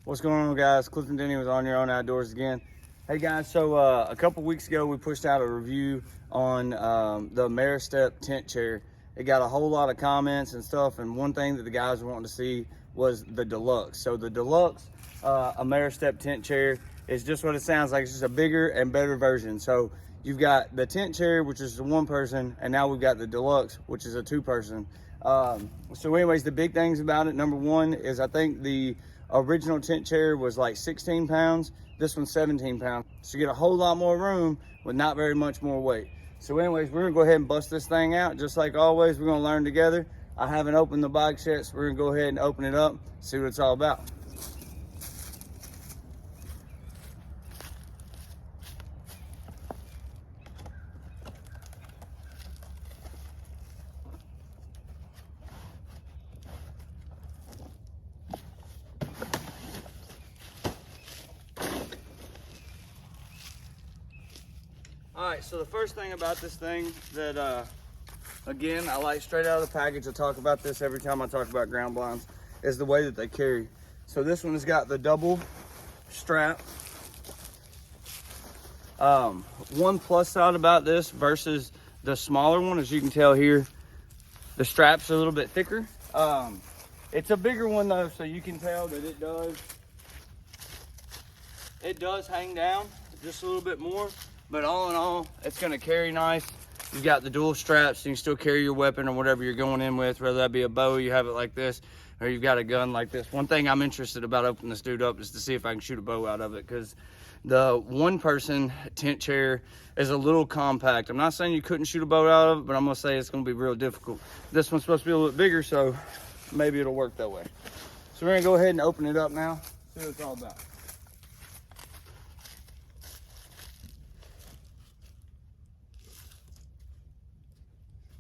What's going on, guys? Clifton Denny with On Your Own Outdoors again. Hey guys, so a couple weeks ago we pushed out a review on the Ameristep tent chair. It got a whole lot of comments and stuff, and one thing that the guys were wanting to see was the Deluxe. So the Deluxe Ameristep tent chair is just what it sounds like. It's just a bigger and better version. So you've got the tent chair, which is the one person, and now we've got the Deluxe, which is a two person. So anyways, the big things about it, number one is I think the original tent chair was like 16 pounds. This one's 17 pounds. So you get a whole lot more room with not very much more weight. So anyways, we're gonna go ahead and bust this thing out. Just like always, we're gonna learn together. I haven't opened the box yet, so we're gonna go ahead and open it up, see what it's all about. All right, so the first thing about this thing that, again, I like straight out of the package, I talk about this every time I talk about ground blinds, is the way that they carry. So this one has got the double strap. One plus side about this versus the smaller one, as you can tell here, the strap's a little bit thicker. It's a bigger one though, so you can tell that it does hang down just a little bit more. But all in all, it's gonna carry nice. You've got the dual straps, so you can still carry your weapon or whatever you're going in with, whether that be a bow, you have it like this, or you've got a gun like this. One thing I'm interested about opening this dude up is to see if I can shoot a bow out of it, because the one person tent chair is a little compact. I'm not saying you couldn't shoot a bow out of it, but I'm gonna say it's gonna be real difficult. This one's supposed to be a little bit bigger, so maybe it'll work that way. So we're gonna go ahead and open it up now, see what it's all about.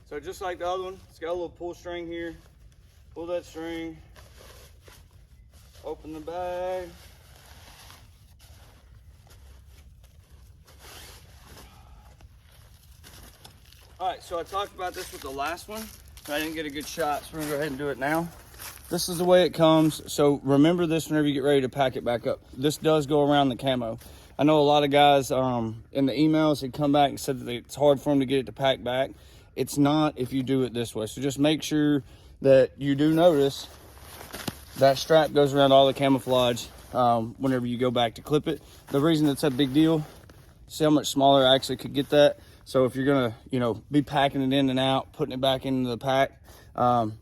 So just like the other one, it's got a little pull string here. Pull that string, open the bag. All right, so I talked about this with the last one. I didn't get a good shot, so we're gonna go ahead and do it now. This is the way it comes. So remember this whenever you get ready to pack it back up. This does go around the camo. I know a lot of guys in the emails had come back and said that it's hard for them to get it to pack back. It's not if you do it this way. So just make sure that you do notice that strap goes around all the camouflage whenever you go back to clip it. The reason it's a big deal, see how much smaller I actually could get that. So if you're gonna, be packing it in and out, putting it back into the pack,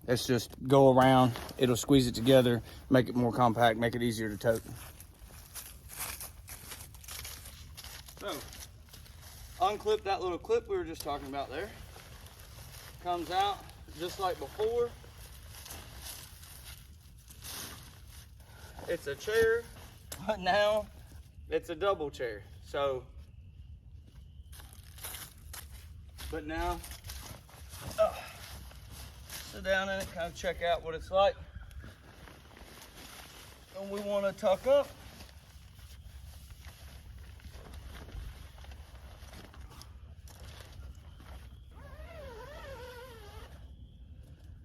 it's just go around, it'll squeeze it together, make it more compact, make it easier to tote. So, unclip that little clip we were just talking about there. Comes out just like before. It's a chair, but now it's a double chair. So, but now, sit down in it, kind of check out what it's like. And we want to tuck up.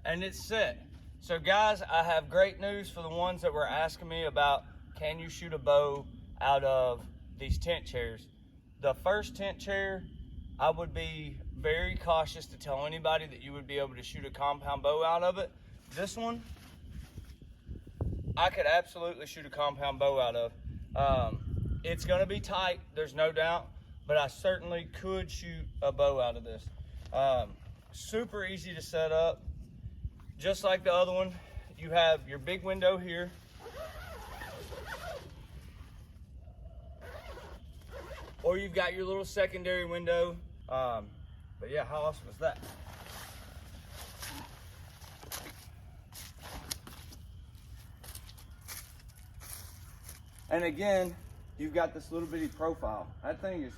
And it's set. So guys, I have great news for the ones that were asking me about, can you shoot a bow out of these tent chairs? The first tent chair, I would be very cautious to tell anybody that you would be able to shoot a compound bow out of it. This one, I could absolutely shoot a compound bow out of. It's gonna be tight, there's no doubt, but I certainly could shoot a bow out of this. Super easy to set up. Just like the other one, you have your big window here. Or you've got your little secondary window. But yeah, how awesome is that? And again, you've got this little bitty profile. That thing is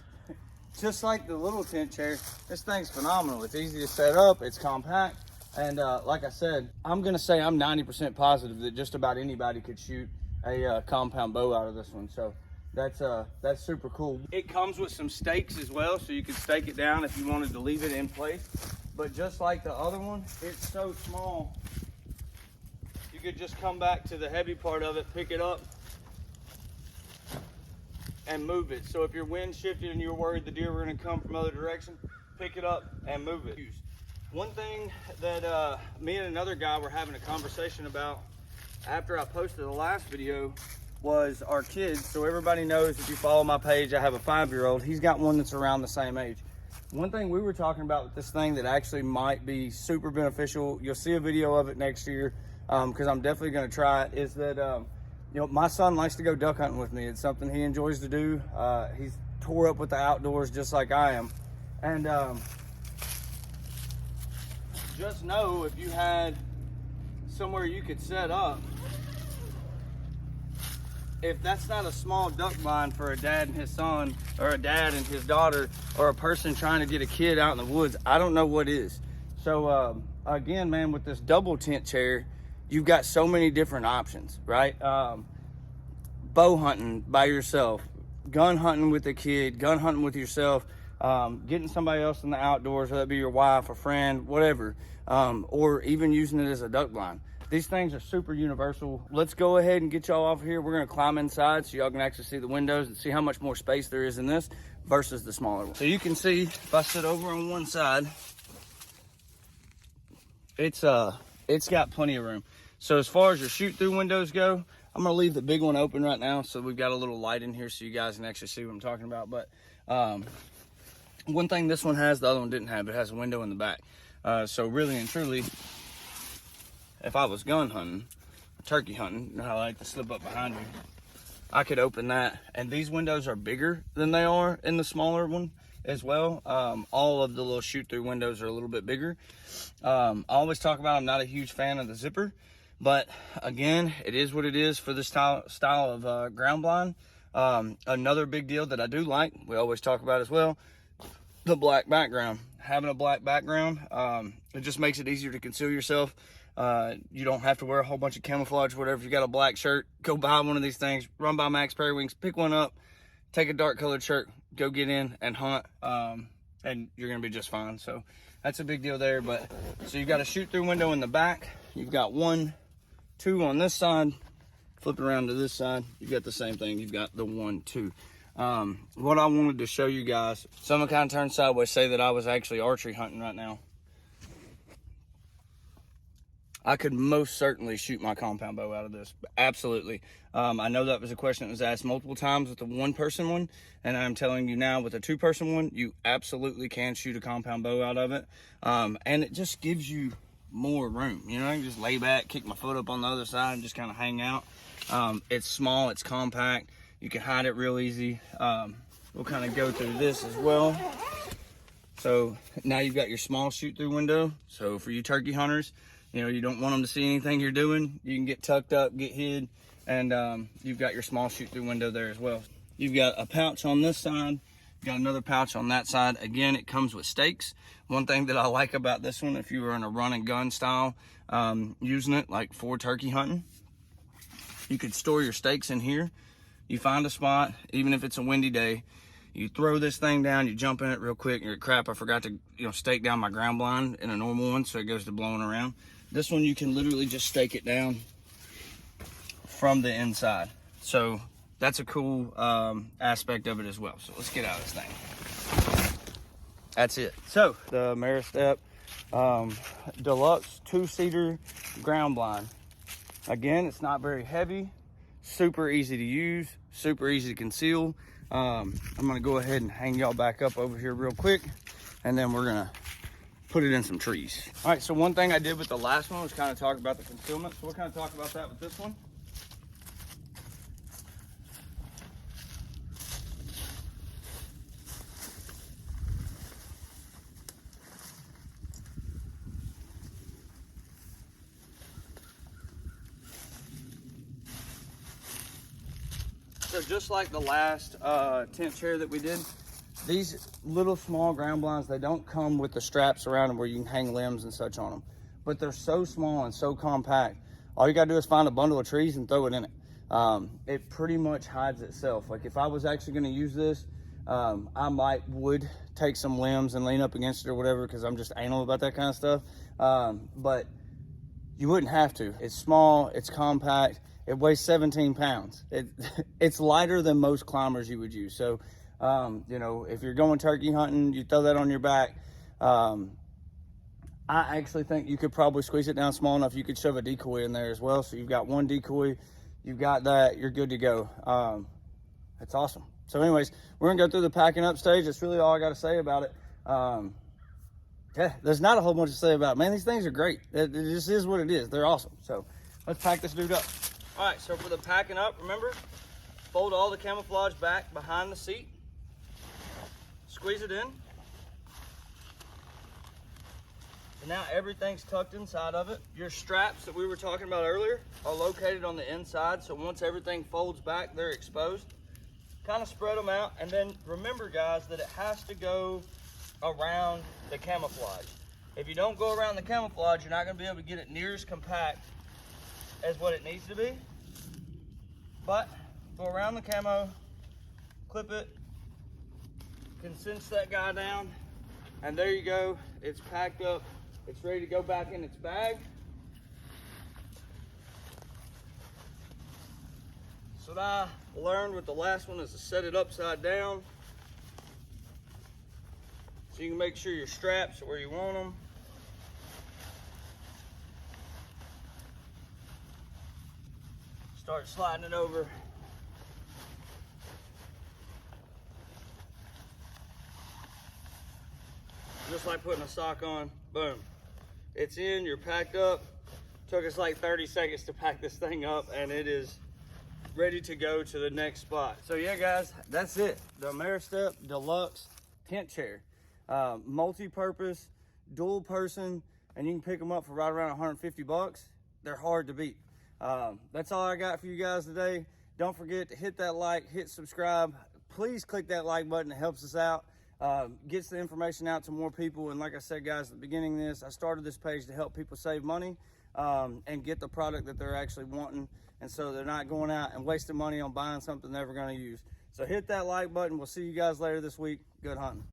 just like the little tent chair. This thing's phenomenal. It's easy to set up, it's compact. And like I said, I'm gonna say I'm 90% positive that just about anybody could shoot a compound bow out of this one. So that's super cool. It comes with some stakes as well, so you can stake it down if you wanted to leave it in place. But just like the other one, it's so small could just come back to the heavy part of it, pick it up, and move it. So if your wind shifted and you're worried the deer were gonna come from other direction, pick it up and move it. One thing that me and another guy were having a conversation about after I posted the last video was our kids. So everybody knows, if you follow my page, I have a 5-year-old. He's got one that's around the same age. One thing we were talking about with this thing that actually might be super beneficial, you'll see a video of it next year, because I'm definitely gonna try it, is that you know, my son likes to go duck hunting with me. It's something he enjoys to do. He's tore up with the outdoors just like I am. And just know, if you had somewhere you could set up, if that's not a small duck blind for a dad and his son, or a dad and his daughter, or a person trying to get a kid out in the woods, I don't know what is. So again, man, with this double tent chair, you've got so many different options, right? Bow hunting by yourself, gun hunting with a kid, gun hunting with yourself, getting somebody else in the outdoors, whether that be your wife, a friend, whatever, or even using it as a duck blind. These things are super universal. Let's go ahead and get y'all off of here. We're gonna climb inside so y'all can actually see the windows and see how much more space there is in this versus the smaller one. So you can see, if I sit over on one side, it's got plenty of room. So as far as your shoot through windows go, I'm gonna leave the big one open right now so we've got a little light in here so you guys can actually see what I'm talking about. But one thing this one has, the other one didn't have, it has a window in the back. So really and truly, if I was gun hunting, turkey hunting, you know how I like to slip up behind you, I could open that. And these windows are bigger than they are in the smaller one as well. All of the little shoot through windows are a little bit bigger. I always talk about, I'm not a huge fan of the zipper, but again, it is what it is for this style of ground blind. Another big deal that I do like, we always talk about as well, the black background. Having a black background, it just makes it easier to conceal yourself. You don't have to wear a whole bunch of camouflage or whatever. If you got a black shirt, go buy one of these things, run by Max Periwings, pick one up, take a dark colored shirt, go get in and hunt, and you're gonna be just fine. So that's a big deal there. But so you've got a shoot through window in the back. You've got 1, 2 on this side. Flip it around to this side, you've got the same thing. You've got the 1, 2. What I wanted to show you guys, someone kind of turned sideways, say that I was actually archery hunting right now. I could most certainly shoot my compound bow out of this, absolutely. I know that was a question that was asked multiple times with the 1-person one, and I'm telling you now, with a 2-person one, you absolutely can shoot a compound bow out of it. And it just gives you more room. You know, I can just lay back, kick my foot up on the other side and just kind of hang out. It's small, it's compact. You can hide it real easy. We'll kind of go through this as well. So now you've got your small shoot through window. So for you turkey hunters, you know, you don't want them to see anything you're doing. You can get tucked up, get hid, and you've got your small shoot through window there as well. You've got a pouch on this side, got another pouch on that side. Again, it comes with stakes. One thing that I like about this one, if you were in a run and gun style, using it like for turkey hunting, you could store your stakes in here. You find a spot, even if it's a windy day, you throw this thing down, you jump in it real quick, and you're, crap, I forgot to, you know, stake down my ground blind in a normal one, so it goes to blowing around. This one, you can literally just stake it down from the inside. So that's a cool aspect of it as well. So let's get out of this thing. That's it. So the Ameristep Deluxe 2-seater ground blind. Again, it's not very heavy, super easy to use, super easy to conceal. I'm gonna go ahead and hang y'all back up over here real quick, and then we're gonna put it in some trees. All right, so one thing I did with the last one was kind of talk about the concealment. So we'll kind of talk about that with this one. So just like the last tent chair that we did, these little small ground blinds, they don't come with the straps around them where you can hang limbs and such on them. But they're so small and so compact. All you gotta do is find a bundle of trees and throw it in it. It pretty much hides itself. Like if I was actually gonna use this, I would take some limbs and lean up against it or whatever, because I'm just anal about that kind of stuff. But you wouldn't have to. It's small, it's compact, it weighs 17 pounds. It's lighter than most climbers you would use. So, you know, if you're going turkey hunting, you throw that on your back. I actually think you could probably squeeze it down small enough you could shove a decoy in there as well. So you've got one decoy, you've got that, you're good to go. That's awesome. So anyways, we're gonna go through the packing up stage. That's really all I gotta say about it. Yeah, there's not a whole bunch to say about it. Man, these things are great. It just is what it is. They're awesome. So let's pack this dude up. All right, so for the packing up, remember, fold all the camouflage back behind the seat, squeeze it in. And now everything's tucked inside of it. Your straps that we were talking about earlier are located on the inside, so once everything folds back, they're exposed. Kind of spread them out, and then remember, guys, that it has to go around the camouflage. If you don't go around the camouflage, you're not going to be able to get it near as compact as what it needs to be. But go around the camo, clip it, can cinch that guy down, and there you go. It's packed up. It's ready to go back in its bag. So what I learned with the last one is to set it upside down, so you can make sure your straps are where you want them. Start sliding it over. Just like putting a sock on, boom. It's in, you're packed up. Took us like 30 seconds to pack this thing up, and it is ready to go to the next spot. So yeah, guys, that's it. The Ameristep Deluxe tent chair. Multi-purpose, dual person, and you can pick them up for right around 150 bucks. They're hard to beat. That's all I got for you guys today. Don't forget to hit that like, hit subscribe. Please click that like button. It helps us out. Gets the information out to more people. And like I said, guys, at the beginning of this, I started this page to help people save money and get the product that they're actually wanting. And so they're not going out and wasting money on buying something they're never going to use. So hit that like button. We'll see you guys later this week. Good hunting.